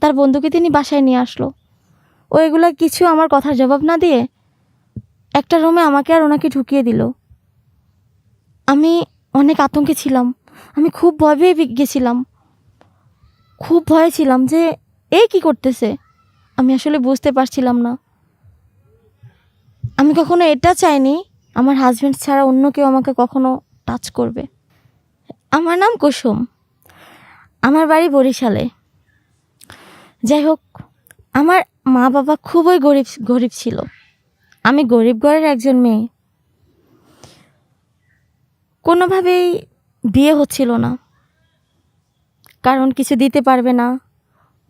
তার বন্ধুকে তিনি বাসায় নিয়ে আসলো। ও এগুলা কিছু আমার কথার জবাব না দিয়ে একটা রুমে আমাকে আর ওনাকে ঢুকিয়ে দিল। আমি অনেক আতঙ্কে ছিলাম, আমি খুব ভয় পেয়ে গেছিলাম, খুব ভয়ে ছিলাম যে এই কি করতেছে। আমি আসলে বুঝতে পারছিলাম না। আমি কখনো এটা চাইনি আমার হাজব্যান্ড ছাড়া অন্য কেউ আমাকে কখনো টাচ করবে। আমার নাম কুসুম, আমার বাড়ি বরিশালে। যাই হোক, আমার মা বাবা খুবই গরিব গরিব ছিল। আমি গরিব ঘরের একজন মেয়ে। কোনোভাবেই বিয়ে হচ্ছিল না, কারণ কিছু দিতে পারবে না,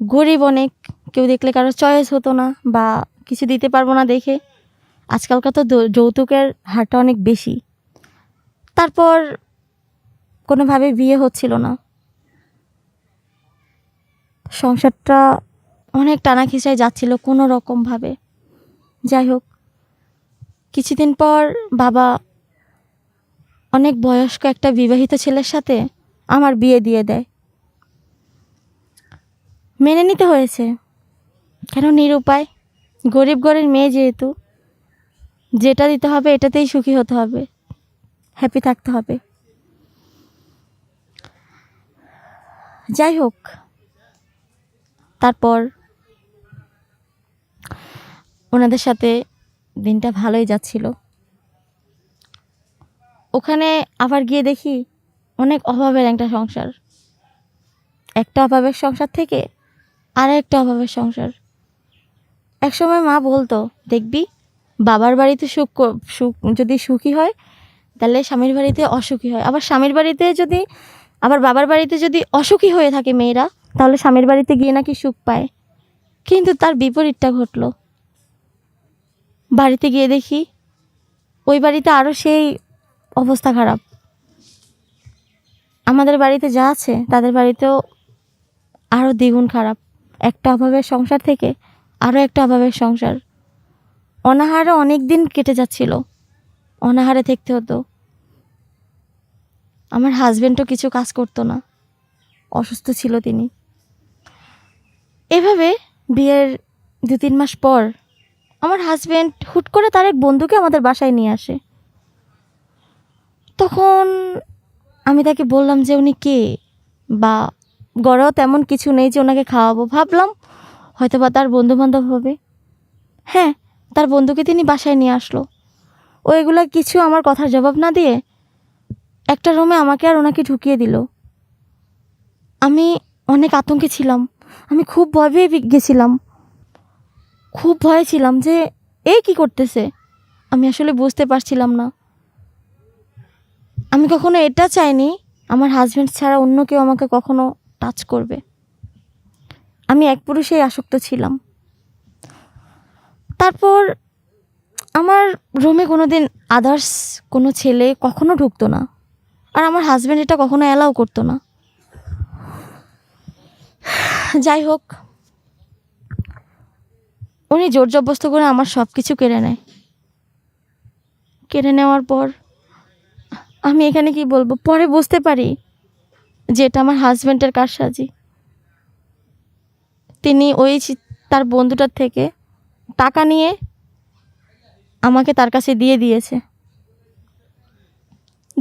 গরিব অনেক, কেউ দেখলে কারো চয়েস হতো না, বা কিছু দিতে পারবো না দেখে। আজকালকার তো যৌতুকের হারটা অনেক বেশি। তারপর কোনোভাবে বিয়ে হচ্ছিল না, সংসারটা অনেক টানা খিচায় যাচ্ছিল কোনো রকমভাবে। যাই হোক, কিছুদিন পর বাবা অনেক বয়স্ক একটা বিবাহিত ছেলের সাথে আমার বিয়ে দিয়ে দেয়। মেনে নিতে হয়েছে, কেন নিরুপায়। গরিব ঘরের মেয়ে যেহেতু, যেটা দিতে হবে এটাতেই সুখী হতে হবে, হ্যাপি থাকতে হবে। যাই হোক, তারপর ওনাদের সাথে দিনটা ভালোই যাচ্ছিল। ওখানে আবার গিয়ে দেখি অনেক অভাবের একটা সংসার, একটা অভাবের সংসার থেকে আর একটা অভাবের সংসার। একসময় মা বলতো, দেখবি বাবার বাড়িতে সুখ যদি সুখী হয় তাহলে স্বামীর বাড়িতে অসুখী হয়, আবার বাবার বাড়িতে যদি অসুখী হয়ে থাকে মেয়েরা, তাহলে স্বামীর বাড়িতে গিয়ে নাকি সুখ পায়। কিন্তু তার বিপরীতটা ঘটলো। বাড়িতে গিয়ে দেখি ওই বাড়িতে আরও সেই অবস্থা খারাপ। আমাদের বাড়িতে যা আছে তাদের বাড়িতেও আরও দ্বিগুণ খারাপ। একটা অভাবের সংসার থেকে আরও একটা অভাবের সংসার। অনাহারে অনেক দিন কেটে যাচ্ছিল, অনাহারে থাকতে হতো। আমার হাজব্যান্ডও কিছু কাজ করতো না, অসুস্থ ছিল তিনি। এভাবে বিয়ের 2-3 মাস পর আমার হাজব্যান্ড হুট করে তার এক বন্ধুকে আমাদের বাসায় নিয়ে আসে। তখন আমি তাকে বললাম যে উনি কে, বা গড়েও তেমন কিছু নেই যে ওনাকে খাওয়াবো। ভাবলাম হয়তো বা তার বন্ধুবান্ধব হবে। হ্যাঁ, তার বন্ধুকে তিনি বাসায় নিয়ে আসলো। ও এগুলা কিছু আমার কথার জবাব না দিয়ে একটা রুমে আমাকে আর ওনাকে ঢুকিয়ে দিল। আমি অনেক আতঙ্কে ছিলাম, আমি খুব ভয় পেয়ে গেছিলাম, খুব ভয়ে ছিলাম যে এই কি করতেছে। আমি আসলে বুঝতে পারছিলাম না। আমি কখনো এটা চাইনি আমার হাজব্যান্ড ছাড়া অন্য কেউ আমাকে কখনো টাচ করবে। আমি এক পুরুষেই আসক্ত ছিলাম। তারপর আমার রুমে কোনো দিন আদার্স কোনো ছেলে কখনো ঢুকতো না, আর আমার হাজব্যান্ড এটা কখনো অ্যালাউ করতো না। যাই হোক, উনি জোর জবরদস্ত করে আমার সব কিছু কেড়ে নেয়। কেড়ে নেওয়ার পর আমি এখানে কি বলবো, পরে বুঝতে পারি যে এটা আমার হাজব্যান্ডের কারসাজি। তিনি তার বন্ধুটার থেকে টাকা নিয়ে আমাকে তার কাছে দিয়ে দিয়েছে।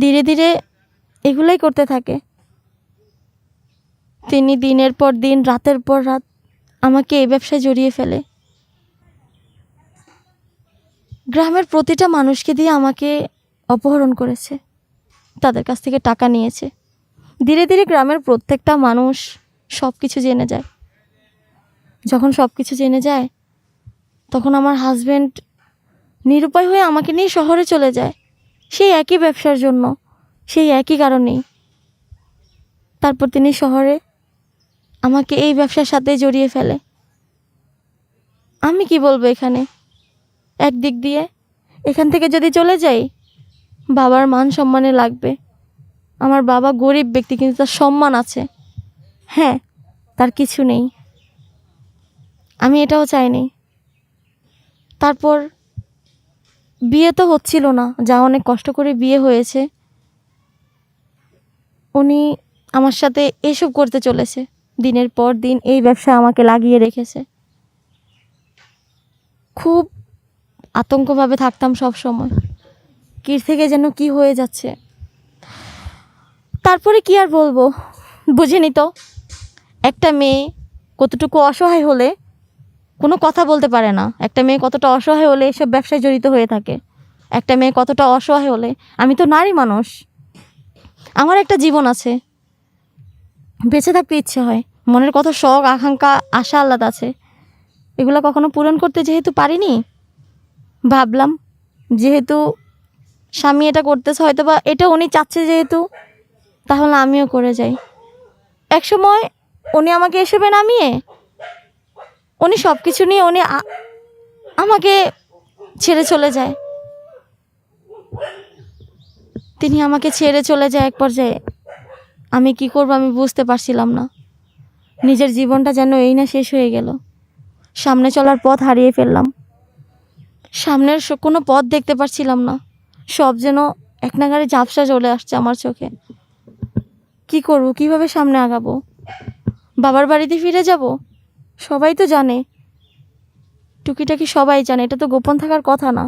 ধীরে ধীরে এগুলাই করতে থাকে। তিনি দিনের পর দিন, রাতের পর রাত আমাকে এই ব্যবসায় জড়িয়ে ফেলে। গ্রামের প্রতিটা মানুষকে দিয়ে আমাকে অপহরণ করেছে, তাদের কাছ থেকে টাকা নিয়েছে। ধীরে ধীরে গ্রামের প্রত্যেকটা মানুষ সব কিছু জেনে যায়। যখন সব কিছু জেনে যায় তখন আমার হাজব্যান্ড নিরুপায় হয়ে আমাকে নিয়ে শহরে চলে যায়, সেই একই ব্যবসার জন্য, সেই একই কারণেই। তারপর তিনি শহরে আমাকে এই ব্যবসার সাথে জড়িয়ে ফেলে। আমি কি বলবো এখানে, একদিক দিয়ে এখান থেকে যদি চলে যাই বাবার মান সম্মানে লাগবে। আমার বাবা গরিব ব্যক্তি, কিন্তু তার সম্মান আছে। হ্যাঁ, তার কিছু নেই, আমি এটাও চাইনি। তারপর বিয়ে তো হচ্ছিল না, যা অনেক কষ্ট করে বিয়ে হয়েছে, উনি আমার সাথে এসব করতে চলেছে। দিনের পর দিন এই ব্যবসা আমাকে লাগিয়ে রেখেছে। খুব আতঙ্কভাবে থাকতাম সব সময়, কি থেকে যেন কি হয়ে যাচ্ছে। তারপরে কি আর বলবো, বুঝিনি তো একটা মেয়ে কতটুকু অসহায় হলে কোনো কথা বলতে পারে না, একটা মেয়ে কতটা অসহায় হলে এসব ব্যবসায় জড়িত হয়ে থাকে, একটা মেয়ে কতটা অসহায় হলে। আমি তো নারী মানুষ, আমার একটা জীবন আছে, বেঁচে থাকতে ইচ্ছে হয়, মনের কত শখ আকাঙ্ক্ষা আশা আহ্লাদ আছে, এগুলো কখনো পূরণ করতে যেহেতু পারিনি, ভাবলাম যেহেতু স্বামী এটা করতেছে, হয়তো বা এটা উনি চাচ্ছে যেহেতু, তাহলে আমিও করে যাই। এক সময় উনি আমাকে এসবে নামিয়ে উনি সব কিছু নিয়ে উনি আমাকে ছেড়ে চলে যায়। তিনি আমাকে ছেড়ে চলে যায় এক পর্যায়ে। আমি কি করব আমি বুঝতে পারছিলাম না, নিজের জীবনটা যেন এই না শেষ হয়ে গেল, সামনে চলার পথ হারিয়ে ফেললাম, সামনের কোনো পথ দেখতে পারছিলাম না, সব যেন এক নাগাড়ে ঝাপসা চলে আসছে আমার চোখে। কি করব, কিভাবে সামনে আগাবো? বাবার বাড়িতে ফিরে যাব? সবাই তো জানে, টুকিটাকি সবাই জানে, এটা তো গোপন থাকার কথা না,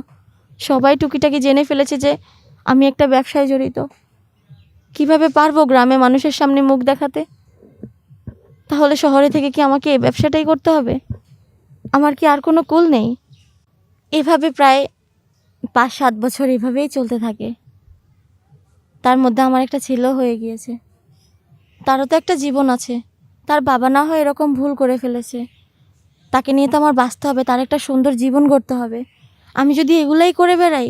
সবাই টুকিটাকি জেনে ফেলেছে যে আমি একটা ব্যবসায় জড়িত। কিভাবে পারবো গ্রামে মানুষের সামনে মুখ দেখাতে? তাহলে শহরে থেকে কি আমাকে এই ব্যবসাটাই করতে হবে? আমার কি আর কোনো কুল নেই? এভাবে প্রায় 5-7 বছর এভাবেই চলতে থাকে। তার মধ্যে আমার একটা ছেলেও হয়ে গিয়েছে, তারও তো একটা জীবন আছে, তার বাবা না হয় এরকম ভুল করে ফেলেছে, তাকে নিয়ে তো আমার বাঁচতে হবে, তার একটা সুন্দর জীবন গড়তে হবে। আমি যদি এগুলাই করে বেড়াই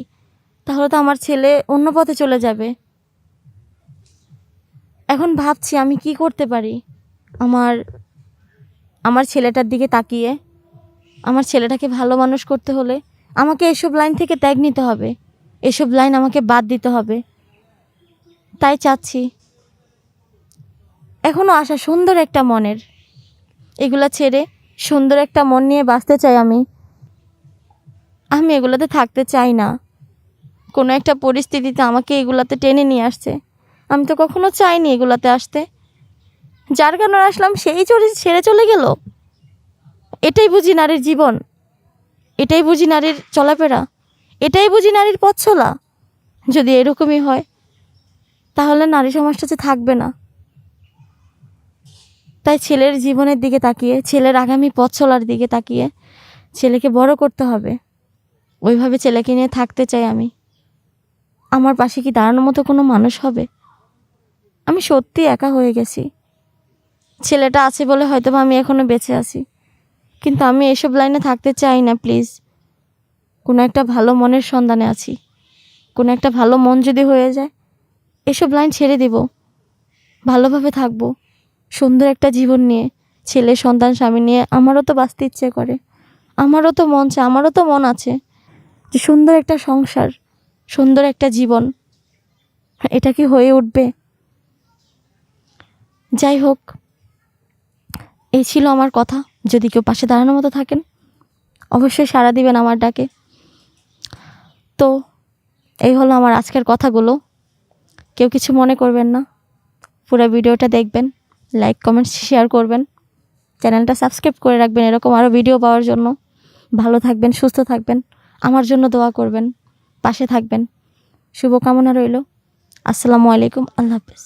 তাহলে তো আমার ছেলে অন্য পথে চলে যাবে। এখন ভাবছি আমি কি করতে পারি আমার ছেলেটার দিকে তাকিয়ে। আমার ছেলেটাকে ভালো মানুষ করতে হলে আমাকে এসব লাইন থেকে ত্যাগ নিতে হবে, এসব লাইন আমাকে বাদ দিতে হবে। তাই চাচ্ছি, এখনও আশা সুন্দর একটা মনের, এগুলা ছেড়ে সুন্দর একটা মন নিয়ে বাঁচতে চাই। আমি এগুলাতে থাকতে চাই না। কোনো একটা পরিস্থিতিতে আমাকে এগুলাতে টেনে নিয়ে আসছে, আমি তো কখনো চাইনি এগুলাতে আসতে। যার কারণে আসলাম সেই ছেড়ে চলে গেল। এটাই বুঝি নারীর জীবন, এটাই বুঝি নারীর চলাফেরা, এটাই বুঝি নারীর পথ চলা। যদি এরকমই হয় তাহলে নারী সমাজটা যে থাকবে না। তাই ছেলের জীবনের দিকে তাকিয়ে, ছেলের আগামী পথ চলার দিকে তাকিয়ে ছেলেকে বড় করতে হবে, ওইভাবে ছেলেকে নিয়ে থাকতে চাই আমি। আমার পাশে কি দাঁড়ানোর মতো কোনো মানুষ হবে? আমি সত্যি একা হয়ে গেছি। ছেলেটা আছে বলে হয়তো আমি এখনও বেঁচে আছি, কিন্তু আমি এসব লাইনে থাকতে চাই না। প্লিজ, কোনো একটা ভালো মনের সন্ধানে আছি, কোনো একটা ভালো মন যদি হয়ে যায় এসব লাইন ছেড়ে দেব, ভালোভাবে থাকবো, সুন্দর একটা জীবন নিয়ে, ছেলে সন্তান স্বামী নিয়ে। আমারও তো বাঁচতে ইচ্ছে করে, আমারও তো মন চায়, আমারও তো মন আছে যে সুন্দর একটা সংসার, সুন্দর একটা জীবন। এটা কি হয়ে উঠবে? যাই হোক, এই ছিল আমার কথা। যদি কেউ পাশে দাঁড়ানোর মতো থাকেন অবশ্যই সাড়া দিবেন আমার ডাকে। তো এই হলো আমার আজকের কথাগুলো, কেউ কিছু মনে করবেন না, পুরো ভিডিওটা দেখবেন, লাইক কমেন্ট শেয়ার করবেন, চ্যানেলটা সাবস্ক্রাইব করে রাখবেন এরকম আরও ভিডিও পাওয়ার জন্য। ভালো থাকবেন, সুস্থ থাকবেন, আমার জন্য দোয়া করবেন, পাশে থাকবেন। শুভকামনা রইল। আসসালামু আলাইকুম, আল্লাহ হাফেজ।